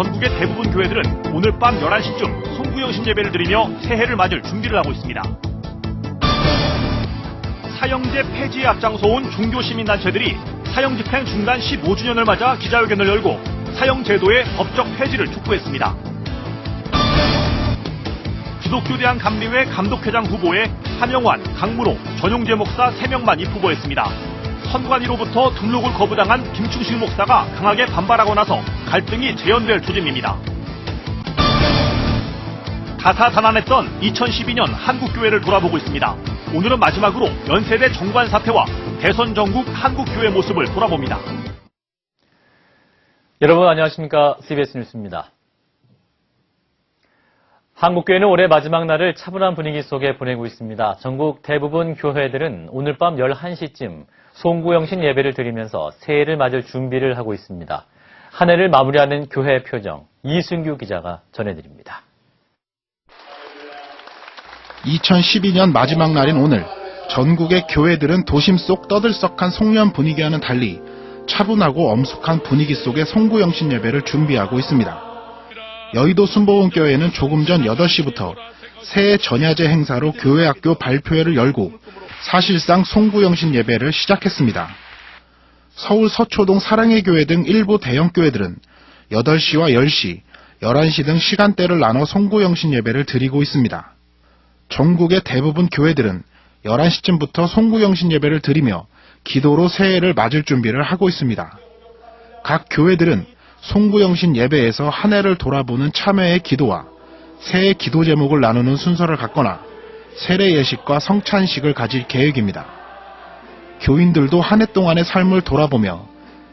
전국의 대부분 교회들은 오늘 밤 11시쯤 송구영신 예배를 드리며 새해를 맞을 준비를 하고 있습니다. 사형제 폐지에 앞장서온 종교시민단체들이 사형집행 중단 15주년을 맞아 기자회견을 열고 사형제도의 법적 폐지를 촉구했습니다. 기독교대학 감리회 감독회장 후보에 한영환, 강문호, 전용재 목사 3명만 입후보했습니다. 선관위로부터 등록을 거부당한 김충식 목사가 강하게 반발하고 나서 갈등이 재연될 조짐입니다. 다사다난했던 2012년 한국교회를 돌아보고 있습니다. 오늘은 마지막으로 연세대 정관 사태와 대선 전국 한국교회 모습을 돌아봅니다. 여러분 안녕하십니까? CBS 뉴스입니다. 한국교회는 올해 마지막 날을 차분한 분위기 속에 보내고 있습니다. 전국 대부분 교회들은 오늘 밤 11시쯤 송구영신 예배를 드리면서 새해를 맞을 준비를 하고 있습니다. 한 해를 마무리하는 교회 표정, 이순규 기자가 전해드립니다. 2012년 마지막 날인 오늘, 전국의 교회들은 도심 속 떠들썩한 송년 분위기와는 달리 차분하고 엄숙한 분위기 속의 송구영신 예배를 준비하고 있습니다. 여의도 순복음교회는 조금 전 8시부터 새해 전야제 행사로 교회학교 발표회를 열고 사실상 송구영신 예배를 시작했습니다. 서울 서초동 사랑의 교회 등 일부 대형 교회들은 8시와 10시, 11시 등 시간대를 나눠 송구영신 예배를 드리고 있습니다. 전국의 대부분 교회들은 11시쯤부터 송구영신 예배를 드리며 기도로 새해를 맞을 준비를 하고 있습니다. 각 교회들은 송구영신 예배에서 한 해를 돌아보는 참회의 기도와 새해 기도 제목을 나누는 순서를 갖거나 세례 예식과 성찬식을 가질 계획입니다. 교인들도 한 해 동안의 삶을 돌아보며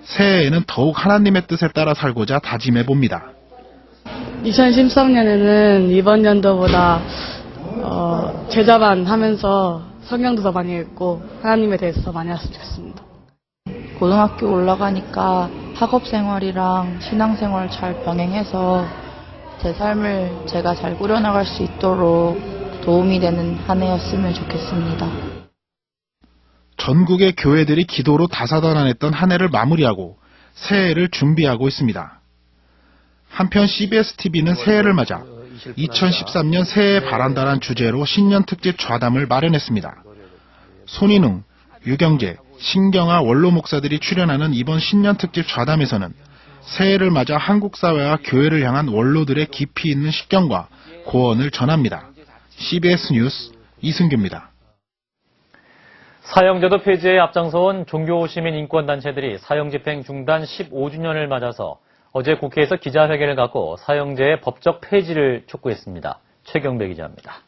새해에는 더욱 하나님의 뜻에 따라 살고자 다짐해봅니다. 2013년에는 이번 연도보다 제자반 하면서 성경도 더 많이 읽고 하나님에 대해서 더 많이 알았으면 좋겠습니다. 고등학교 올라가니까 학업 생활이랑 신앙 생활을 잘 병행해서 제 삶을 제가 잘 꾸려나갈 수 있도록 도움이 되는 한 해였으면 좋겠습니다. 전국의 교회들이 기도로 다사다난했던 한 해를 마무리하고 새해를 준비하고 있습니다. 한편 CBS-TV는 새해를 맞아 2013년 새해에 바란다란 주제로 신년 특집 좌담을 마련했습니다. 손인웅, 유경재, 신경아 원로 목사들이 출연하는 이번 신년 특집 좌담에서는 새해를 맞아 한국 사회와 교회를 향한 원로들의 깊이 있는 식견과 고언을 전합니다. CBS 뉴스 이승규입니다. 사형제도 폐지에 앞장서온 종교시민 인권단체들이 사형집행 중단 15주년을 맞아서 어제 국회에서 기자회견을 갖고 사형제의 법적 폐지를 촉구했습니다. 최경배 기자입니다.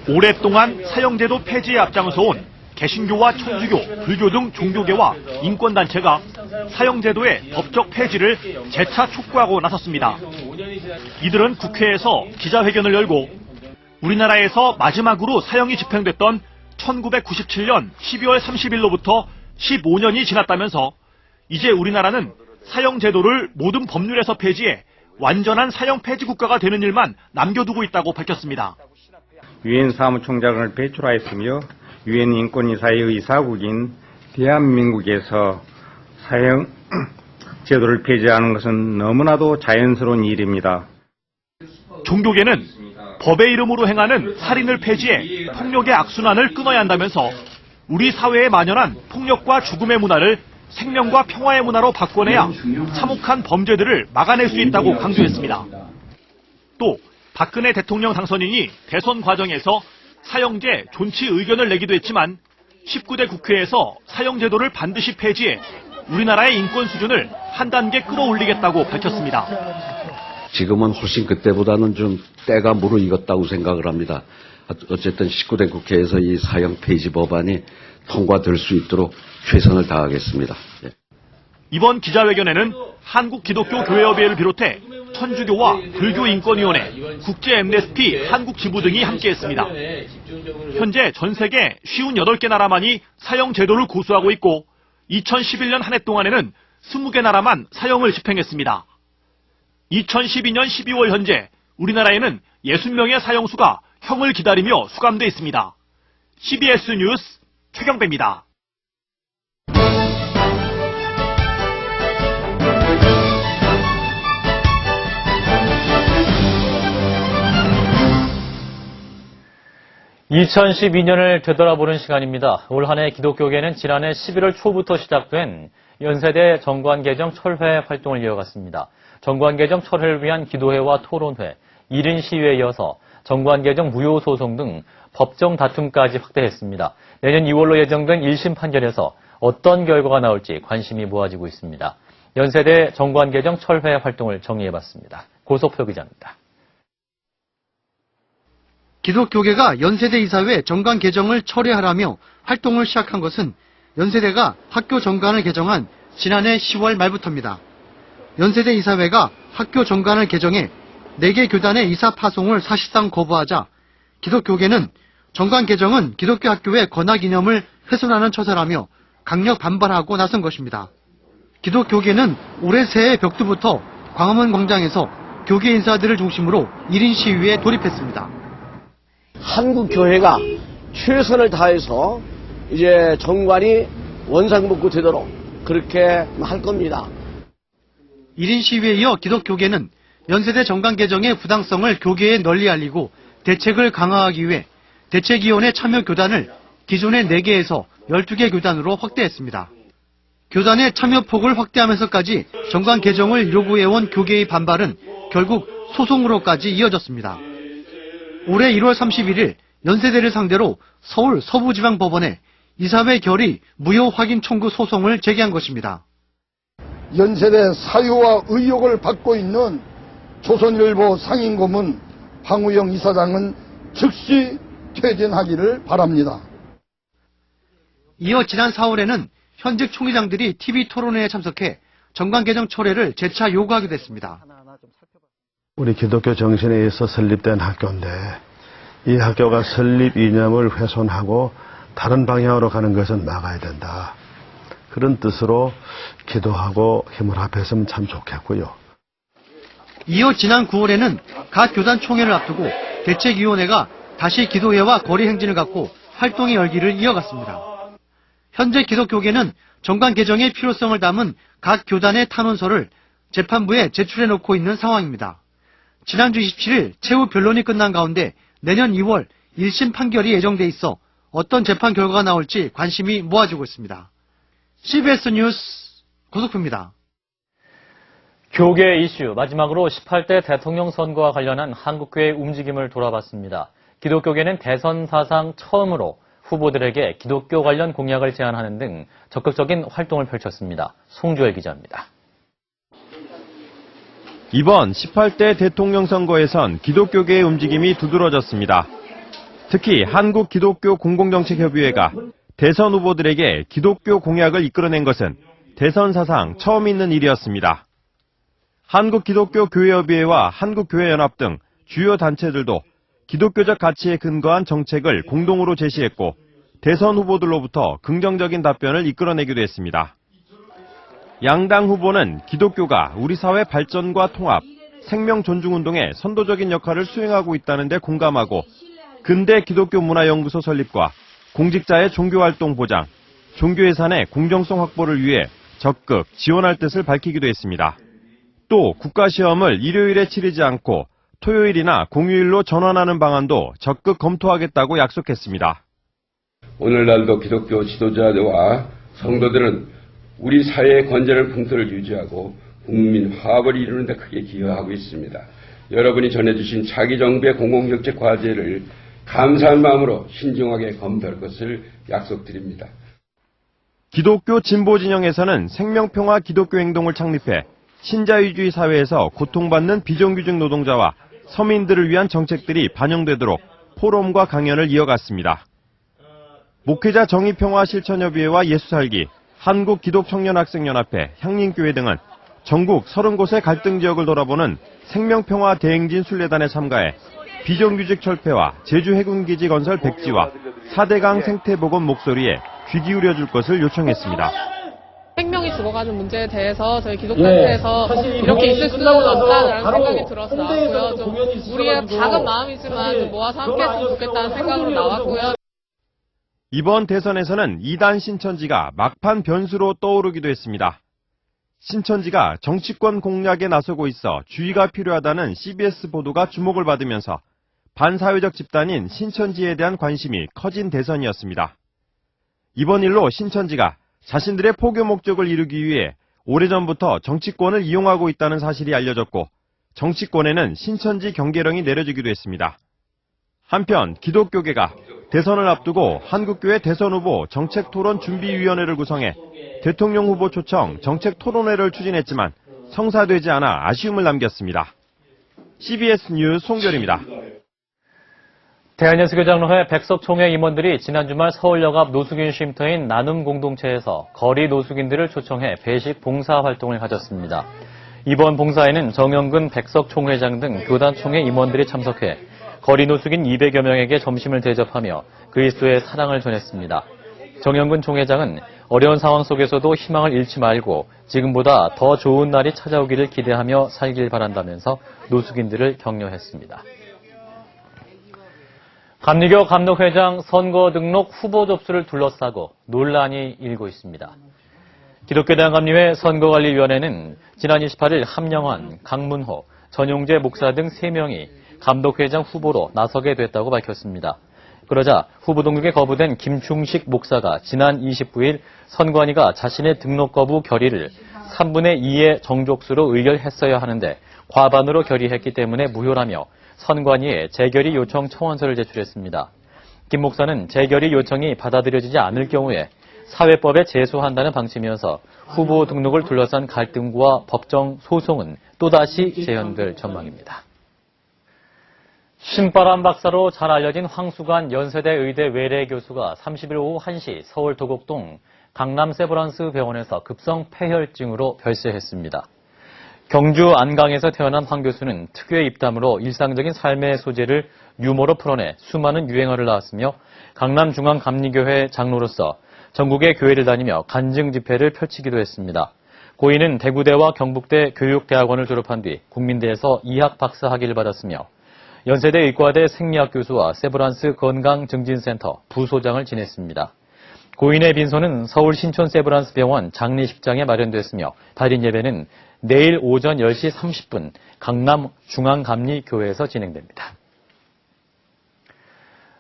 오랫동안 사형제도 폐지에 앞장서온 개신교와 천주교, 불교 등 종교계와 인권단체가 사형제도의 법적 폐지를 재차 촉구하고 나섰습니다. 이들은 국회에서 기자회견을 열고 우리나라에서 마지막으로 사형이 집행됐던 1997년 12월 30일로부터 15년이 지났다면서 이제 우리나라는 사형제도를 모든 법률에서 폐지해 완전한 사형 폐지 국가가 되는 일만 남겨두고 있다고 밝혔습니다. 유엔 사무총장을 배출하였으며 유엔 인권이사의 의사국인 대한민국에서 사형 제도를 폐지하는 것은 너무나도 자연스러운 일입니다. 종교계는 법의 이름으로 행하는 살인을 폐지해 폭력의 악순환을 끊어야 한다면서 우리 사회에 만연한 폭력과 죽음의 문화를 생명과 평화의 문화로 바꿔내야 참혹한 범죄들을 막아낼 수 있다고 강조했습니다. 또 박근혜 대통령 당선인이 대선 과정에서 사형제 존치 의견을 내기도 했지만 19대 국회에서 사형제도를 반드시 폐지해 우리나라의 인권 수준을 한 단계 끌어올리겠다고 밝혔습니다. 지금은 훨씬 그때보다는 좀 때가 무르익었다고 생각을 합니다. 어쨌든 19대 국회에서 이 사형 폐지 법안이 통과될 수 있도록 최선을 다하겠습니다. 예. 이번 기자회견에는 한국기독교교회협의회를 비롯해 천주교와 불교인권위원회, 국제엠네스티 한국지부 등이 함께했습니다. 현재 전 세계 58개 나라만이 사형 제도를 고수하고 있고 2011년 한 해 동안에는 20개 나라만 사형을 집행했습니다. 2012년 12월 현재 우리나라에는 60명의 사형수가 형을 기다리며 수감돼 있습니다. CBS 뉴스 최경배입니다. 2012년을 되돌아보는 시간입니다. 올 한 해 기독교계는 지난해 11월 초부터 시작된 연세대 정관개정 철회 활동을 이어갔습니다. 정관개정 철회를 위한 기도회와 토론회, 1인 시위에 이어서 정관개정 무효소송 등 법정 다툼까지 확대했습니다. 내년 2월로 예정된 1심 판결에서 어떤 결과가 나올지 관심이 모아지고 있습니다. 연세대 정관개정 철회 활동을 정리해봤습니다. 고석표 기자입니다. 기독교계가 연세대 이사회 정관 개정을 철회하라며 활동을 시작한 것은 연세대가 학교 정관을 개정한 지난해 10월 말부터입니다. 연세대 이사회가 학교 정관을 개정해 4개 교단의 이사 파송을 사실상 거부하자 기독교계는 정관 개정은 기독교 학교의 권학 이념을 훼손하는 처사라며 강력 반발하고 나선 것입니다. 기독교계는 올해 새해 벽두부터 광화문 광장에서 교계 인사들을 중심으로 1인 시위에 돌입했습니다. 한국 교회가 최선을 다해서 이제 정관이 원상복구 되도록 그렇게 할 겁니다. 1인 시위에 이어 기독교계는 연세대 정관 개정의 부당성을 교계에 널리 알리고 대책을 강화하기 위해 대책위원회 참여 교단을 기존의 4개에서 12개 교단으로 확대했습니다. 교단의 참여 폭을 확대하면서까지 정관 개정을 요구해온 교계의 반발은 결국 소송으로까지 이어졌습니다. 올해 1월 31일 연세대를 상대로 서울 서부지방법원에 이사회 결의 무효 확인 청구 소송을 제기한 것입니다. 연세대 사유와 의혹을 받고 있는 조선일보 상임고문 방우영 이사장은 즉시 퇴진하기를 바랍니다. 이어 지난 4월에는 현직 총회장들이 TV 토론회에 참석해 정관 개정 철회를 재차 요구하게 됐습니다. 우리 기독교 정신에 의해서 설립된 학교인데 이 학교가 설립 이념을 훼손하고 다른 방향으로 가는 것은 막아야 된다. 그런 뜻으로 기도하고 힘을 합했으면 참 좋겠고요. 이어 지난 9월에는 각 교단 총회를 앞두고 대책위원회가 다시 기도회와 거리 행진을 갖고 활동의 열기를 이어갔습니다. 현재 기독교계는 정관 개정의 필요성을 담은 각 교단의 탄원서를 재판부에 제출해 놓고 있는 상황입니다. 지난주 27일 최후 변론이 끝난 가운데 내년 2월 1심 판결이 예정돼 있어 어떤 재판 결과가 나올지 관심이 모아지고 있습니다. CBS 뉴스 고석표입니다. 교계 이슈 마지막으로 18대 대통령 선거와 관련한 한국교회의 움직임을 돌아봤습니다. 기독교계는 대선 사상 처음으로 후보들에게 기독교 관련 공약을 제안하는 등 적극적인 활동을 펼쳤습니다. 송주열 기자입니다. 이번 18대 대통령 선거에선 기독교계의 움직임이 두드러졌습니다. 특히 한국기독교공공정책협의회가 대선 후보들에게 기독교 공약을 이끌어낸 것은 대선 사상 처음 있는 일이었습니다. 한국기독교교회협의회와 한국교회연합 등 주요 단체들도 기독교적 가치에 근거한 정책을 공동으로 제시했고 대선 후보들로부터 긍정적인 답변을 이끌어내기도 했습니다. 양당 후보는 기독교가 우리 사회 발전과 통합, 생명 존중 운동에 선도적인 역할을 수행하고 있다는 데 공감하고 근대 기독교 문화연구소 설립과 공직자의 종교활동 보장, 종교 예산의 공정성 확보를 위해 적극 지원할 뜻을 밝히기도 했습니다. 또 국가시험을 일요일에 치르지 않고 토요일이나 공휴일로 전환하는 방안도 적극 검토하겠다고 약속했습니다. 오늘날도 기독교 지도자와 성도들은 우리 사회의 건전한 풍토를 유지하고 국민 화합을 이루는 데 크게 기여하고 있습니다. 여러분이 전해주신 차기 정부의 공공정책 과제를 감사한 마음으로 신중하게 검토할 것을 약속드립니다. 기독교 진보 진영에서는 생명평화 기독교 행동을 창립해 신자유주의 사회에서 고통받는 비정규직 노동자와 서민들을 위한 정책들이 반영되도록 포럼과 강연을 이어갔습니다. 목회자 정의평화실천협의회와 예수살기, 한국기독청년학생연합회, 향림교회 등은 전국 30곳의 갈등 지역을 돌아보는 생명평화 대행진 순례단에 참가해 비정규직 철폐와 제주 해군기지 건설 백지와 4대강 생태보건 목소리에 귀 기울여 줄 것을 요청했습니다. 생명이 죽어가는 문제에 대해서 저희 기독교회에서 이렇게 있을 수는 없다라는 생각이 들어서 나왔고요. 좀 우리의 작은 마음이지만 좀 모아서 함께했으면 좋겠다는 생각으로 나왔고요. 이번 대선에서는 2단 신천지가 막판 변수로 떠오르기도 했습니다. 신천지가 정치권 공략에 나서고 있어 주의가 필요하다는 CBS 보도가 주목을 받으면서 반사회적 집단인 신천지에 대한 관심이 커진 대선이었습니다. 이번 일로 신천지가 자신들의 포교 목적을 이루기 위해 오래전부터 정치권을 이용하고 있다는 사실이 알려졌고 정치권에는 신천지 경계령이 내려지기도 했습니다. 한편 기독교계가 대선을 앞두고 한국교회 대선 후보 정책토론준비위원회를 구성해 대통령 후보 초청 정책토론회를 추진했지만 성사되지 않아 아쉬움을 남겼습니다. CBS 뉴스 송결입니다. 대한예수교장로회 백석총회 임원들이 지난 주말 서울역 앞 노숙인 쉼터인 나눔 공동체에서 거리 노숙인들을 초청해 배식 봉사 활동을 가졌습니다. 이번 봉사에는 정영근 백석총회장 등 교단총회 임원들이 참석해 거리 노숙인 200여 명에게 점심을 대접하며 그리스도의 사랑을 전했습니다. 정영근 총회장은 어려운 상황 속에서도 희망을 잃지 말고 지금보다 더 좋은 날이 찾아오기를 기대하며 살길 바란다면서 노숙인들을 격려했습니다. 감리교 감독회장 선거 등록 후보 접수를 둘러싸고 논란이 일고 있습니다. 기독교대한감리회 선거관리위원회는 지난 28일 함영환, 강문호, 전용재 목사 등 3명이 감독회장 후보로 나서게 됐다고 밝혔습니다. 그러자 후보 등록에 거부된 김충식 목사가 지난 29일 선관위가 자신의 등록 거부 결의를 3분의 2의 정족수로 의결했어야 하는데 과반으로 결의했기 때문에 무효라며 선관위에 재결의 요청 청원서를 제출했습니다. 김 목사는 재결의 요청이 받아들여지지 않을 경우에 사회법에 제소한다는 방침이어서 후보 등록을 둘러싼 갈등과 법정 소송은 또다시 재현될 전망입니다. 신바람 박사로 잘 알려진 황수관 연세대 의대 외래 교수가 30일 오후 1시 서울 도곡동 강남 세브란스 병원에서 급성 폐혈증으로 별세했습니다. 경주 안강에서 태어난 황 교수는 특유의 입담으로 일상적인 삶의 소재를 유머로 풀어내 수많은 유행어를 낳았으며 강남중앙감리교회 장로로서 전국의 교회를 다니며 간증 집회를 펼치기도 했습니다. 고인은 대구대와 경북대 교육대학원을 졸업한 뒤 국민대에서 의학 박사 학위를 받았으며 연세대 의과대 생리학 교수와 세브란스 건강증진센터 부소장을 지냈습니다. 고인의 빈소는 서울 신촌 세브란스 병원 장례식장에 마련됐으며 발인 예배는 내일 오전 10시 30분 강남 중앙감리교회에서 진행됩니다.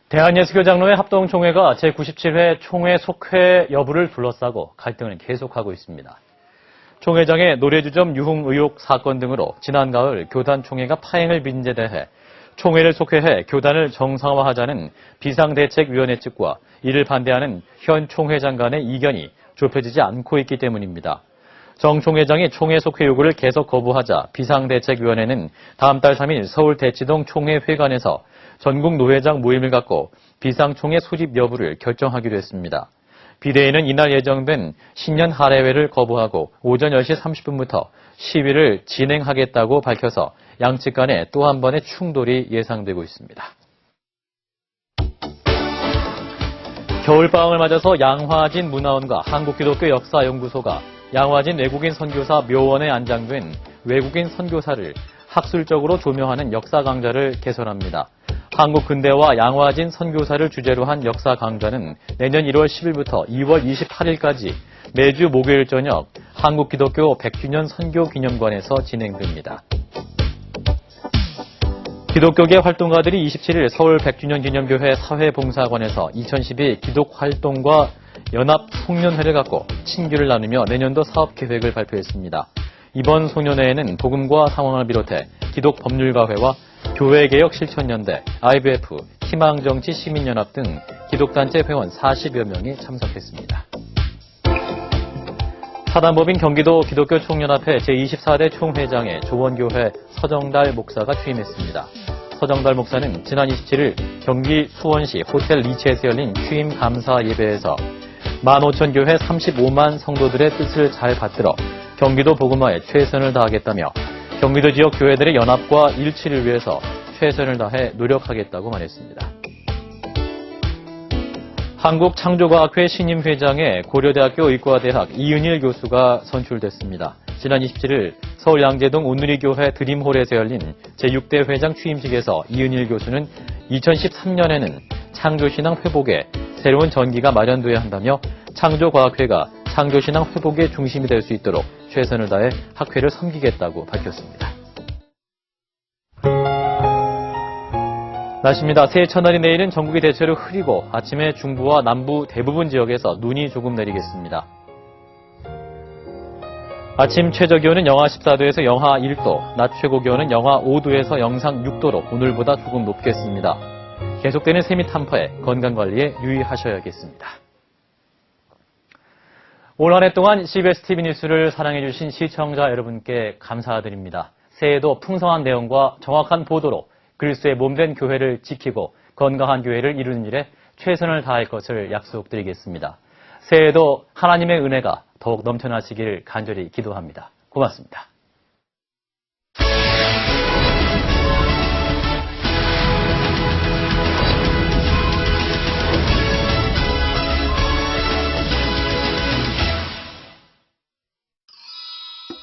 대한예수교장로회 합동총회가 제97회 총회 속회 여부를 둘러싸고 갈등을 계속하고 있습니다. 총회장의 노래주점 유흥 의혹 사건 등으로 지난 가을 교단총회가 파행을 빚은 데 대해 총회를 속회해 교단을 정상화하자는 비상대책위원회 측과 이를 반대하는 현 총회장 간의 이견이 좁혀지지 않고 있기 때문입니다. 정 총회장이 총회 속회 요구를 계속 거부하자 비상대책위원회는 다음 달 3일 서울 대치동 총회회관에서 전국 노회장 모임을 갖고 비상총회 소집 여부를 결정하기로 했습니다. 비대위는 이날 예정된 신년 할애회를 거부하고 오전 10시 30분부터 시위를 진행하겠다고 밝혀서 양측 간에 또 한 번의 충돌이 예상되고 있습니다. 겨울방학을 맞아서 양화진 문화원과 한국기독교 역사연구소가 양화진 외국인 선교사 묘원에 안장된 외국인 선교사를 학술적으로 조명하는 역사 강좌를 개설합니다. 한국 근대와 양화진 선교사를 주제로 한 역사 강좌는 내년 1월 10일부터 2월 28일까지 매주 목요일 저녁 한국기독교 100주년 선교기념관에서 진행됩니다. 기독교계 활동가들이 27일 서울 100주년 기념교회 사회봉사관에서 2012 기독활동과 연합 송년회를 갖고 친교를 나누며 내년도 사업계획을 발표했습니다. 이번 송년회에는 복음과 상황을 비롯해 기독법률가회와 교회개혁 실천연대, IBF, 희망정치 시민연합 등 기독단체 회원 40여 명이 참석했습니다. 사단법인 경기도 기독교 총연합회 제24대 총회장에 조원교회 서정달 목사가 취임했습니다. 서정달 목사는 지난 27일 경기 수원시 호텔 리치에서 열린 취임 감사 예배에서 15,000교회 35만 성도들의 뜻을 잘 받들어 경기도 복음화에 최선을 다하겠다며 경기도 지역 교회들의 연합과 일치를 위해서 최선을 다해 노력하겠다고 말했습니다. 한국창조과학회 신임 회장에 고려대학교 의과대학 이은일 교수가 선출됐습니다. 지난 27일 서울 양재동 온누리교회 드림홀에서 열린 제6대 회장 취임식에서 이은일 교수는 2013년에는 창조신앙 회복에 새로운 전기가 마련돼야 한다며 창조과학회가 창조신앙 회복의 중심이 될 수 있도록 최선을 다해 학회를 섬기겠다고 밝혔습니다. 날씨입니다. 새해 첫날인 내일은 전국이 대체로 흐리고 아침에 중부와 남부 대부분 지역에서 눈이 조금 내리겠습니다. 아침 최저기온은 영하 14도에서 영하 1도, 낮 최고기온은 영하 5도에서 영상 6도로 오늘보다 조금 높겠습니다. 계속되는 세미 한파에 건강관리에 유의하셔야겠습니다. 올 한 해 동안 CBS TV 뉴스를 사랑해주신 시청자 여러분께 감사드립니다. 새해에도 풍성한 내용과 정확한 보도로 그리스도의 몸된 교회를 지키고 건강한 교회를 이루는 일에 최선을 다할 것을 약속드리겠습니다. 새해에도 하나님의 은혜가 더욱 넘쳐나시길 간절히 기도합니다. 고맙습니다.